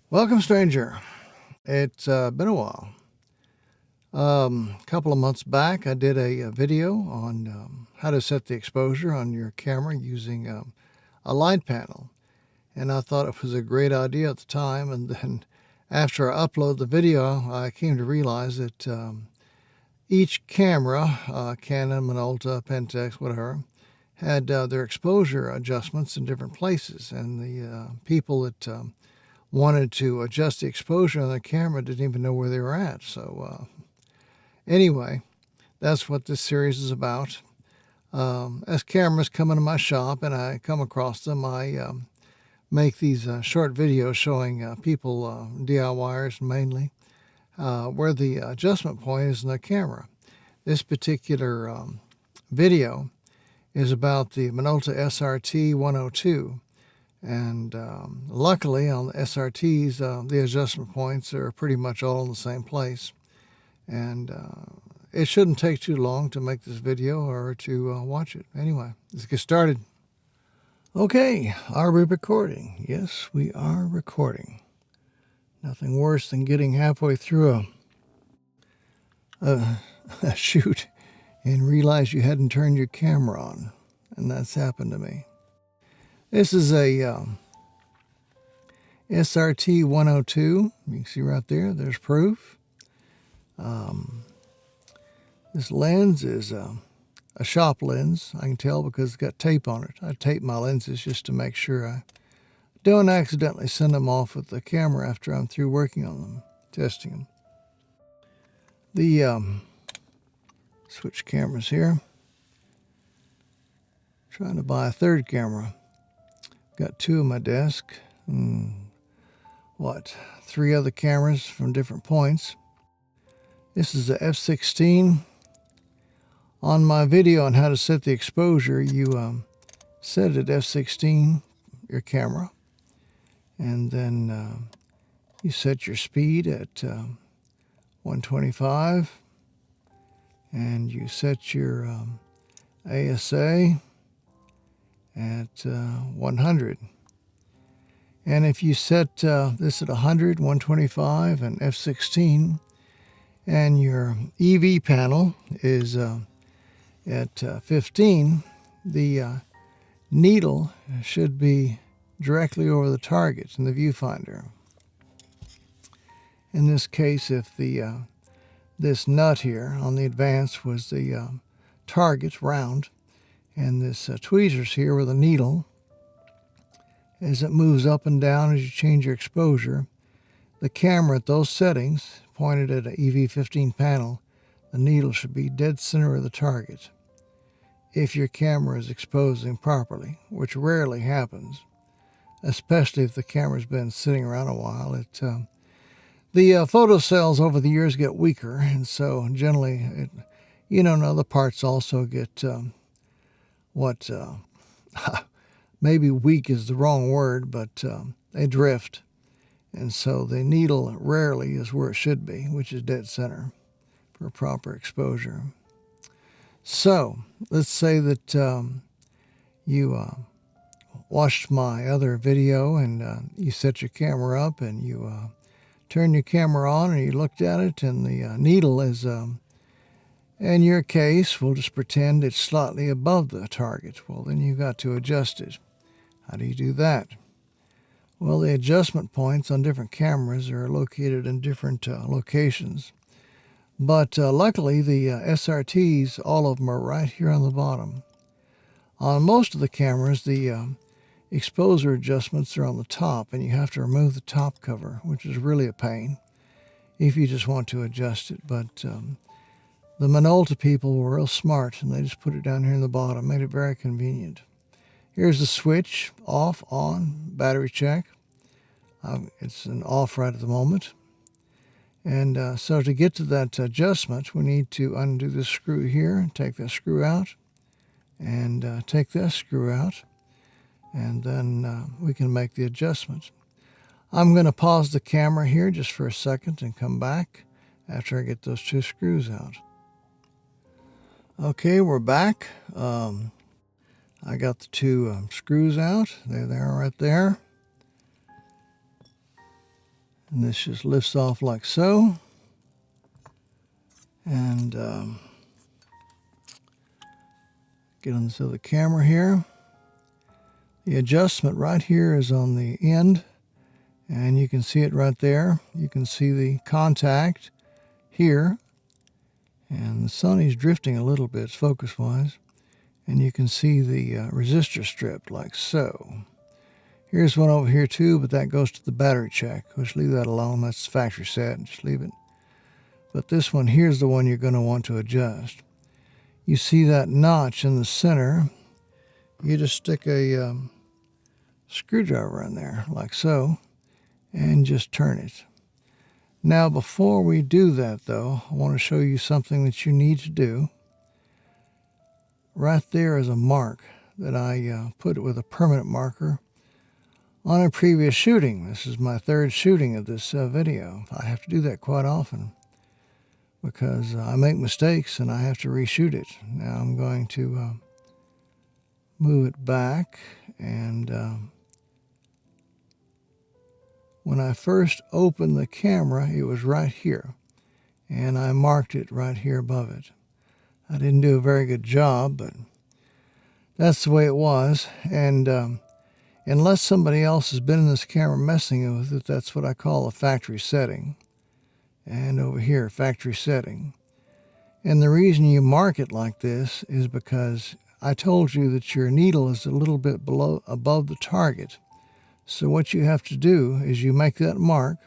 Welcome, stranger. It's been a while. A couple of months back, I did a video on how to set the exposure on your camera using a light panel. And I thought it was a great idea at the time. And then after I uploaded the video, I came to realize that each camera, Canon, Minolta, Pentax, whatever, had their exposure adjustments in different places. And the people that wanted to adjust the exposure on the camera didn't even know where they were at. So anyway, that's what this series is about. As cameras come into my shop and I come across them, I make these short videos showing people, DIYers mainly, where the adjustment point is in the camera. This particular video is about the Minolta SRT102. And luckily on the SRTs, the adjustment points are pretty much all in the same place. And it shouldn't take too long to make this video or to watch it. Anyway, let's get started. Okay, are we recording? Yes, we are recording. Nothing worse than getting halfway through a shoot and realize you hadn't turned your camera on. And that's happened to me. This is a SRT 102. You can see right there, there's proof. This lens is a shop lens. I can tell because it's got tape on it. I tape my lenses just to make sure I don't accidentally send them off with the camera after I'm through working on them, testing them. The switch cameras here. Trying to buy a third camera. Got two on my desk. Three other cameras from different points. This is the F16. On my video on how to set the exposure, you set it at F16, your camera, and then you set your speed at 125, and you set your ASA at 100. And if you set this at 100, 125, and F16, and your EV panel is at 15, the needle should be directly over the target in the viewfinder. In this case, if the this nut here on the advance was the target round, and this tweezers here with a needle, as it moves up and down as you change your exposure, the camera at those settings, pointed at an EV15 panel, the needle should be dead center of the target. If your camera is exposing properly, which rarely happens, especially if the camera's been sitting around a while, the photo cells over the years get weaker, and so generally, other parts also get maybe weak is the wrong word, but they drift. And so the needle rarely is where it should be, which is dead center for proper exposure. So let's say that you watched my other video and you set your camera up and you turn your camera on and you looked at it, and the needle is, in your case, we'll just pretend it's slightly above the target. Well, then you've got to adjust it. How do you do that? Well, the adjustment points on different cameras are located in different locations. But luckily, the SRTs, all of them are right here on the bottom. On most of the cameras, the exposure adjustments are on the top, and you have to remove the top cover, which is really a pain if you just want to adjust it. But the Minolta people were real smart, and they just put it down here in the bottom, made it very convenient. Here's the switch, off, on, battery check. It's an off right at the moment. And so to get to that adjustment, we need to undo this screw here, take that screw out, and take that screw out, and then we can make the adjustment. I'm going to pause the camera here just for a second and come back after I get those two screws out. Okay, we're back. I got the two screws out. There they are right there. And this just lifts off like so. And get on this other camera here. The adjustment right here is on the end, and you can see it right there. You can see the contact here, and the sun is drifting a little bit focus-wise, and you can see the resistor strip like so. Here's one over here too, but that goes to the battery check. Let's leave that alone. That's factory set. Just leave it. But this one here's the one you're going to want to adjust. You see that notch in the center. You just stick a screwdriver in there like so and just turn it. Now before we do that though, I want to show you something that you need to do. Right there is a mark that I put with a permanent marker on a previous shooting. This is my third shooting of this video. I have to do that quite often because I make mistakes and I have to reshoot it. Now I'm going to move it back, and when I first opened the camera, it was right here, and I marked it right here above it. I didn't do a very good job, but that's the way it was. And unless somebody else has been in this camera messing with it, that's what I call a factory setting. And over here, factory setting. And the reason you mark it like this is because I told you that your needle is a little bit above the target. So what you have to do is you make that mark,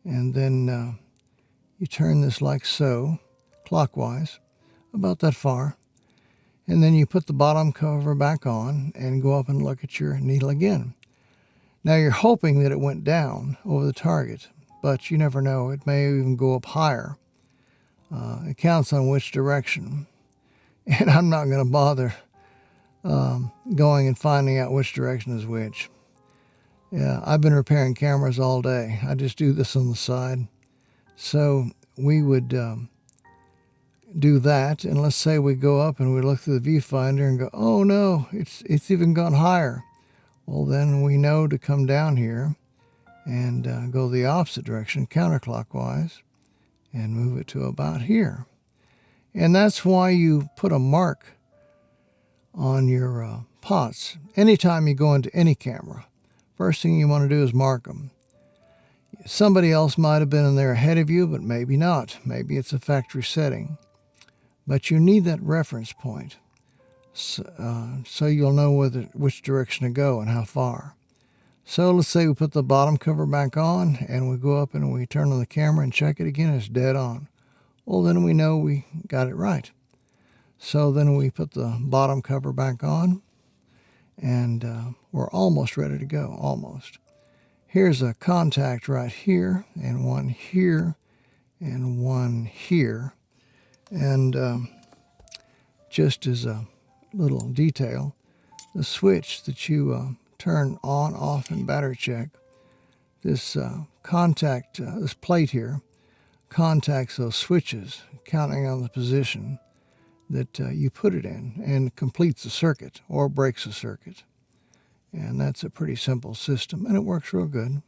and then you turn this like so, clockwise, about that far. And then you put the bottom cover back on and go up and look at your needle again. Now you're hoping that it went down over the target, but you never know. It may even go up higher. It counts on which direction. And I'm not going to bother going and finding out which direction is which. Yeah, I've been repairing cameras all day. I just do this on the side. So we would do that, and let's say we go up and we look through the viewfinder and go, oh no, it's even gone higher. Well, then we know to come down here and go the opposite direction, counterclockwise, and move it to about here. And that's why you put a mark on your pots anytime you go into any camera. First thing you want to do is mark them. Somebody else might have been in there ahead of you, but maybe not. Maybe it's a factory setting. But you need that reference point so you'll know which direction to go and how far. So let's say we put the bottom cover back on and we go up and we turn on the camera and check it again. It's dead on. Well, then we know we got it right. So then we put the bottom cover back on, and we're almost ready to go, almost. Here's a contact right here, and one here, and one here. And just as a little detail, the switch that you turn on, off, and battery check, this this plate here, contacts those switches, counting on the position that you put it in, and completes the circuit or breaks the circuit. And that's a pretty simple system, and it works real good.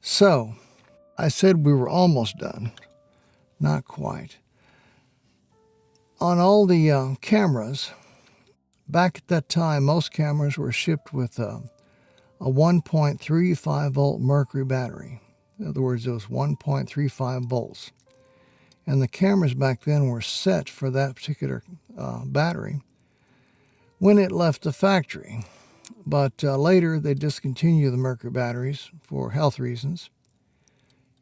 So I said we were almost done. Not quite. On all the cameras, back at that time, most cameras were shipped with a 1.35 volt mercury battery. In other words, it was 1.35 volts. And the cameras back then were set for that particular battery when it left the factory. But later they discontinued the mercury batteries for health reasons.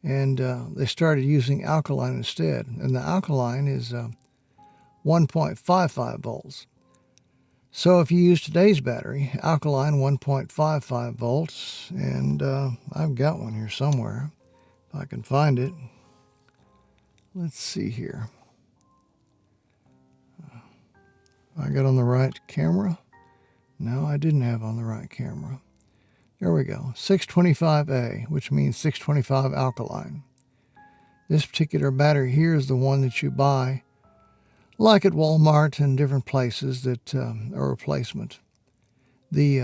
And they started using alkaline instead. And the alkaline is 1.55 volts. So if you use today's battery, alkaline 1.55 volts, and I've got one here somewhere, if I can find it. Let's see here. I got on the right camera? No, I didn't have on the right camera. There we go, 625A, which means 625 alkaline. This particular battery here is the one that you buy, like at Walmart and different places that are replacement. The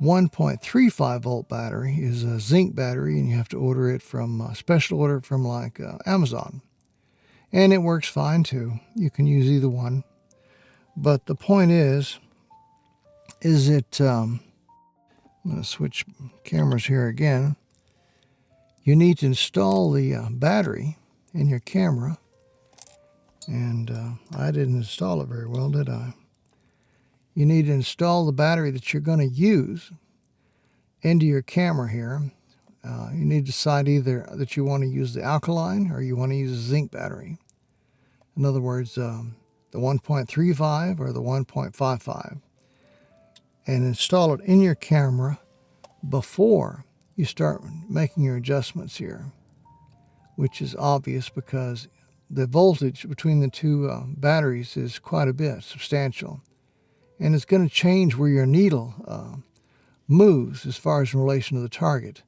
1.35 volt battery is a zinc battery, and you have to order it from special order from like Amazon. And it works fine too. You can use either one. But the point is it, I'm going to switch cameras here again. You need to install the battery in your camera. And I didn't install it very well, did I? You need to install the battery that you're going to use into your camera here. You need to decide either that you want to use the alkaline or you want to use a zinc battery. In other words, the 1.35 or the 1.55. And install it in your camera before you start making your adjustments here, which is obvious because the voltage between the two batteries is quite a bit, substantial. And it's going to change where your needle moves as far as in relation to the target.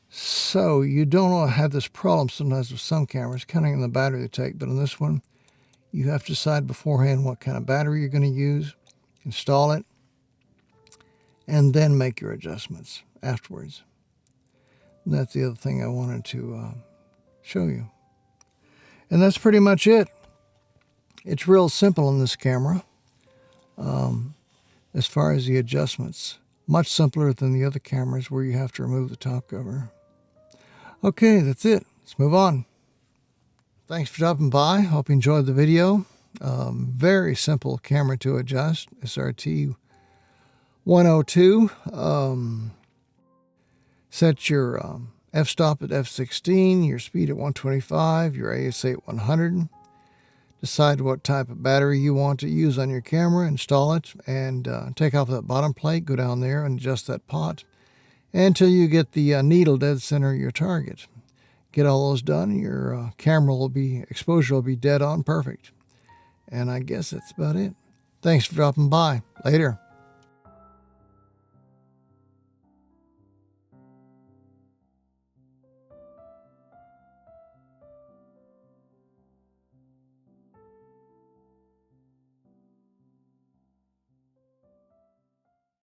So you don't have this problem sometimes with some cameras, counting on the battery they take, but on this one, you have to decide beforehand what kind of battery you're going to use, install it, and then make your adjustments afterwards. And that's the other thing I wanted to show you. And that's pretty much it. It's real simple on this camera. As far as the adjustments, much simpler than the other cameras where you have to remove the top cover. Okay, that's it. Let's move on. Thanks for dropping by. Hope you enjoyed the video. Very simple camera to adjust. SRT102. Set your f-stop at f16, your speed at 125, your ASA at 100. Decide what type of battery you want to use on your camera, install it, and take off that bottom plate, go down there and adjust that pot until you get the needle dead center of your target. Get all those done, your exposure will be dead on perfect. And I guess that's about it. Thanks for dropping by. Later.